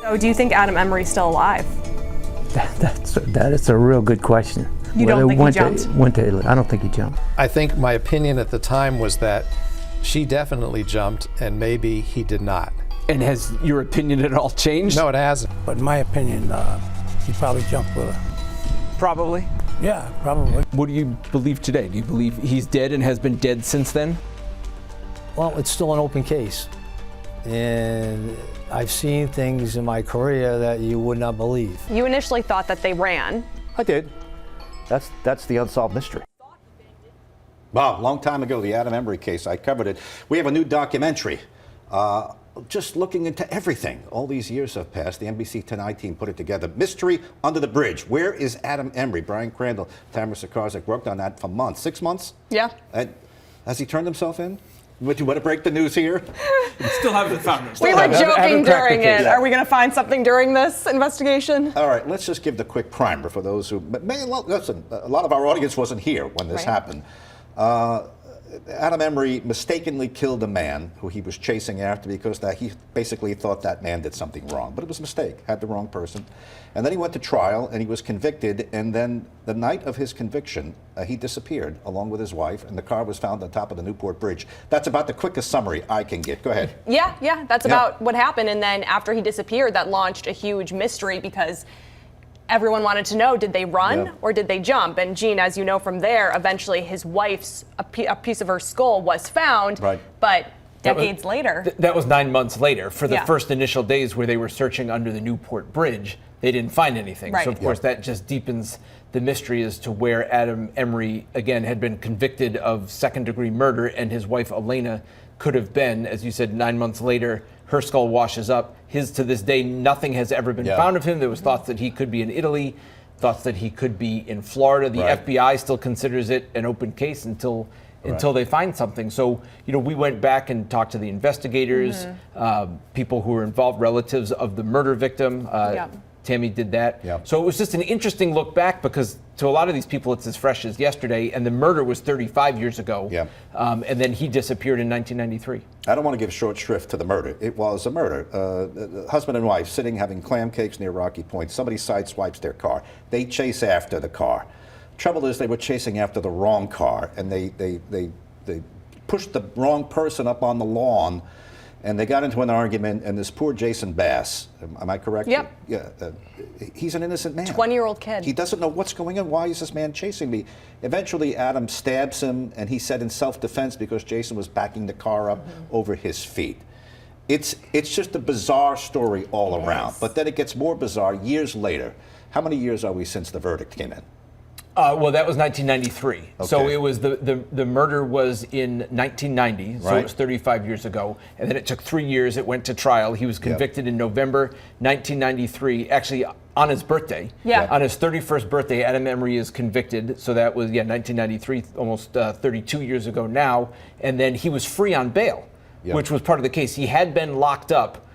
So do you think Adam Emery's still alive? That is a real good question. You don't think he jumped? I don't think he jumped. I think my opinion at the time was that she definitely jumped and maybe he did not. And has your opinion at all changed? No, it hasn't. But in my opinion, he probably jumped with her. Probably? Yeah, probably. What do you believe today? Do you believe he's dead and has been dead since then? Well, it's still an open case. And I've seen things in my career that you would not believe. You initially thought that they ran. I did. That's the unsolved mystery. Wow, long time ago, the Adam Emery case, I covered it. We have a new documentary, just looking into everything. All these years have passed. The NBC Tonight team put it together. Mystery Under the Bridge. Where is Adam Emery? Brian Crandall, Tamara Sacharczyk worked on that for months. 6 months? Yeah. Has he turned himself in? Would you want to break the news here? Still haven't found him. We were joking during it. Are we going to find something during this investigation? All right, let's just give the quick primer for those who listen. A lot of our audience wasn't here when this happened. Adam Emery mistakenly killed a man who he was chasing after because he basically thought that man did something wrong, but it was a mistake, had the wrong person. And then he went to trial and he was convicted, and then the night of his conviction, he disappeared along with his wife, and the car was found on top of the Newport Bridge. That's about the quickest summary I can get. Go ahead. Yeah, that's about what happened. And then after he disappeared, that launched a huge mystery because everyone wanted to know, did they run or did they jump? And Gene, as you know from there, eventually his wife's, a piece of her skull was found, but decades later. That was 9 months later. For the first initial days where they were searching under the Newport Bridge, they didn't find anything. So of course that just deepens the mystery as to where Adam Emery, again, had been convicted of second-degree murder, and his wife Elena could have been, as you said, 9 months later. Her skull washes up. His, to this day, nothing has ever been found of him. There was thoughts that he could be in Italy, thoughts that he could be in Florida. The FBI still considers it an open case until they find something. So, we went back and talked to the investigators, people who were involved, relatives of the murder victim. Tammy did that. So it was just an interesting look back because to a lot of these people, it's as fresh as yesterday, and the murder was 35 years ago. And then he disappeared in 1993. I don't want to give short shrift to the murder. It was a murder. Husband and wife sitting having clam cakes near Rocky Point. Somebody sideswipes their car. They chase after the car. Trouble is they were chasing after the wrong car, and they pushed the wrong person up on the lawn, and they got into an argument, and this poor Jason Bass, am I correct? Yep. Yeah. He's an innocent man. 20-year-old kid. He doesn't know what's going on. Why is this man chasing me? Eventually, Adam stabs him, and he said in self-defense because Jason was backing the car up over his feet. It's just a bizarre story all around. But then it gets more bizarre years later. How many years are we since the verdict came in? Well, that was 1993. Okay. So it was the murder was in 1990. So it was 35 years ago. And then it took 3 years. It went to trial. He was convicted in November 1993, actually on his birthday. On his 31st birthday, Adam Emery is convicted. So that was, 1993, almost 32 years ago now. And then he was free on bail, which was part of the case. He had been locked up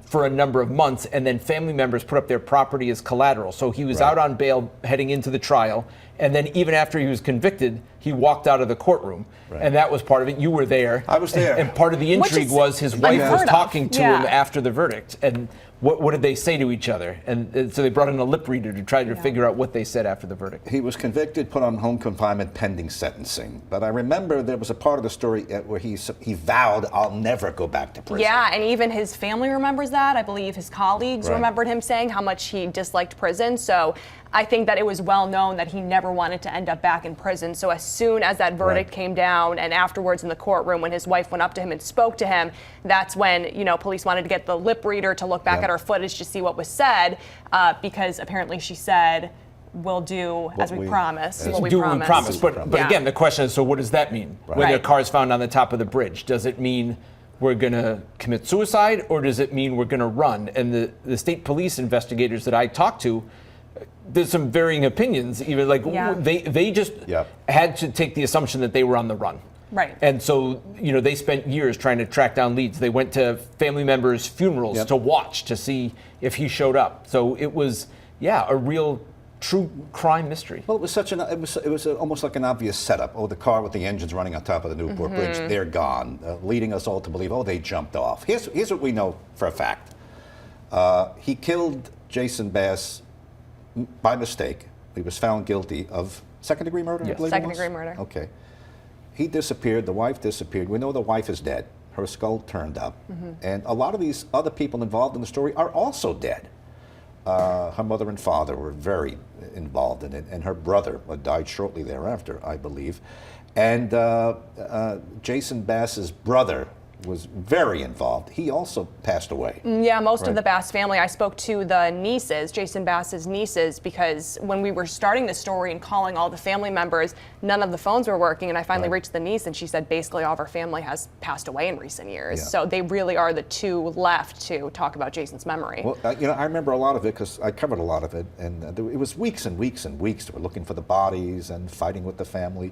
for a number of months, and then family members put up their property as collateral. So he was out on bail heading into the trial, and then even after he was convicted, he walked out of the courtroom, and that was part of it. You were there. I was there. And part of the intrigue was his wife was talking to him after the verdict, and what did they say to each other? And so they brought in a lip reader to try to figure out what they said after the verdict. He was convicted, put on home confinement pending sentencing. But I remember there was a part of the story where he vowed, I'll never go back to prison. Yeah, and even his family remembers that. I believe his colleagues remembered him saying how much he disliked prison. So I think that it was well known that he never wanted to end up back in prison. So as soon as that verdict came down, and afterwards in the courtroom when his wife went up to him and spoke to him, that's when, police wanted to get the lip reader to look back at her footage to see what was said, because apparently she said, we'll do as we promise. What we promise. But again, the question is, so what does that mean? When the car is found on the top of the bridge, does it mean we're going to commit suicide, or does it mean we're going to run? And the state police investigators that I talked to, there's some varying opinions. Even they just had to take the assumption that they were on the run. Right. And so, they spent years trying to track down leads. They went to family members' funerals to watch to see if he showed up. So it was, a real true crime mystery. Well, it was almost like an obvious setup. Oh, the car with the engines running on top of the Newport Bridge, they're gone, leading us all to believe, they jumped off. Here's what we know for a fact. He killed Jason Bass by mistake. He was found guilty of second-degree murder, I Yes. believe it was? Second-degree murder. Okay. He disappeared. The wife disappeared. We know the wife is dead. Her skull turned up. And a lot of these other people involved in the story are also dead. Her mother and father were very involved in it, and her brother died shortly thereafter, I believe. And Jason Bass's brother was very involved. He also passed away. Yeah, most of Right. the Bass family. I spoke to the nieces, Jason Bass's nieces, because when we were starting the story and calling all the family members, none of the phones were working. And I finally reached the niece, and she said basically all of her family has passed away in recent years. Yeah. So they really are the two left to talk about Jason's memory. Well, I remember a lot of it because I covered a lot of it, and it was weeks and weeks and weeks. They were looking for the bodies and fighting with the family.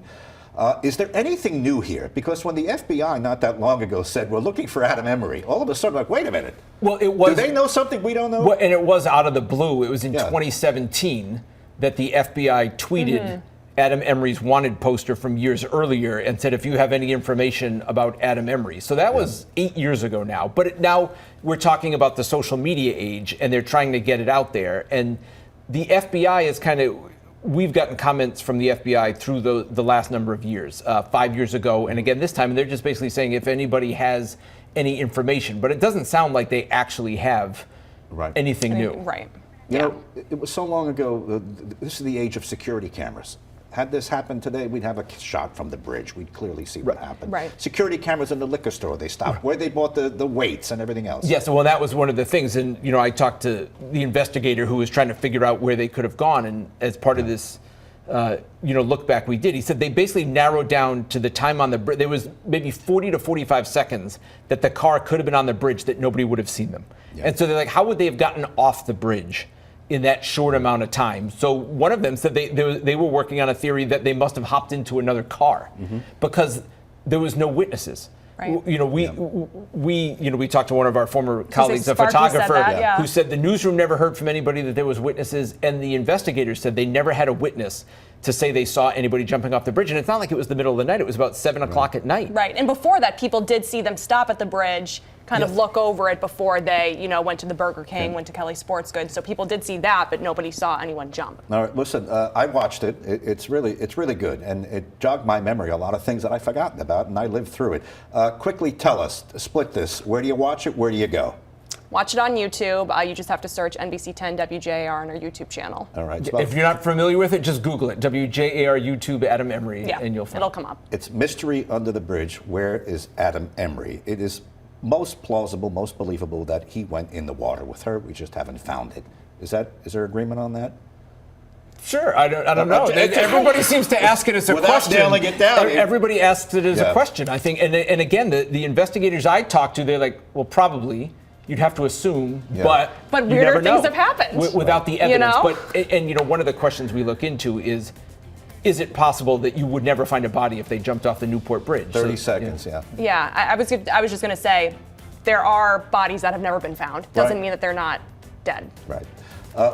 Is there anything new here? Because when the FBI not that long ago said, we're looking for Adam Emery, all of a sudden, like, wait a minute. Well, it was. Do they know something we don't know? Well, and it was out of the blue. It was in Yeah. 2017 that the FBI tweeted Adam Emery's wanted poster from years earlier and said, if you have any information about Adam Emery. So that was 8 years ago now. But now we're talking about the social media age, and they're trying to get it out there. And the FBI is kind of... We've gotten comments from the FBI through the last number of years, 5 years ago, and again this time, and they're just basically saying if anybody has any information, but it doesn't sound like they actually have anything new. Right. You know, it was so long ago. This is the age of security cameras. Had this happened today, we'd have a shot from the bridge. We'd clearly see what happened. Right. Security cameras in the liquor store, they stopped where they bought the weights and everything else. Yes, well, that was one of the things. And, you know, I talked to the investigator who was trying to figure out where they could have gone. And as part of this, look back we did, he said they basically narrowed down to the time on the bridge. There was maybe 40 to 45 seconds that the car could have been on the bridge that nobody would have seen them. Yeah. And so they're like, how would they have gotten off the bridge in that short amount of time? So one of them said they were working on a theory that they must have hopped into another car because there was no witnesses. Right. You know, we talked to one of our former colleagues, a Sparky said photographer, that, yeah. who said the newsroom never heard from anybody that there was witnesses, and the investigators said they never had a witness to say they saw anybody jumping off the bridge. And it's not like it was the middle of the night; it was about 7 o'clock at night. Right. And before that, people did see them stop at the bridge, kind of look over it before they, went to the Burger King, went to Kelly's Sports Goods. So people did see that, but nobody saw anyone jump. All right, listen, I watched it. It's really good, and it jogged my memory, a lot of things that I'd forgotten about, and I lived through it. Quickly tell us, split this. Where do you watch it? Where do you go? Watch it on YouTube. You just have to search NBC 10 WJAR on our YouTube channel. All right. If you're not familiar with it, just Google it. WJAR YouTube Adam Emery, and you'll find it. It'll come up. It's Mystery Under the Bridge. Where is Adam Emery? It is most plausible, most believable that he went in the water with her. We just haven't found it. Is there agreement on that? Sure, I don't know. Everybody seems to ask it as a Without question. nailing it down. Everybody asks it as a question, I think. And again, the investigators I talked to, they're like, well, probably. You'd have to assume, but you weirder never know things have happened without the evidence. You know? But one of the questions we look into is it possible that you would never find a body if they jumped off the Newport Bridge? 30 seconds, yeah. Yeah, I was just going to say, there are bodies that have never been found. Doesn't mean that they're not dead. Right.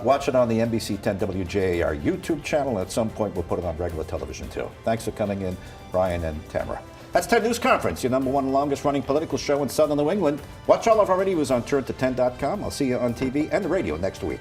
Watch it on the NBC 10 WJAR YouTube channel, and at some point we'll put it on regular television too. Thanks for coming in, Brian and Tamara. That's 10 News Conference, your #1 longest running political show in Southern New England. Watch all of our videos on turnto10.com. I'll see you on TV and the radio next week.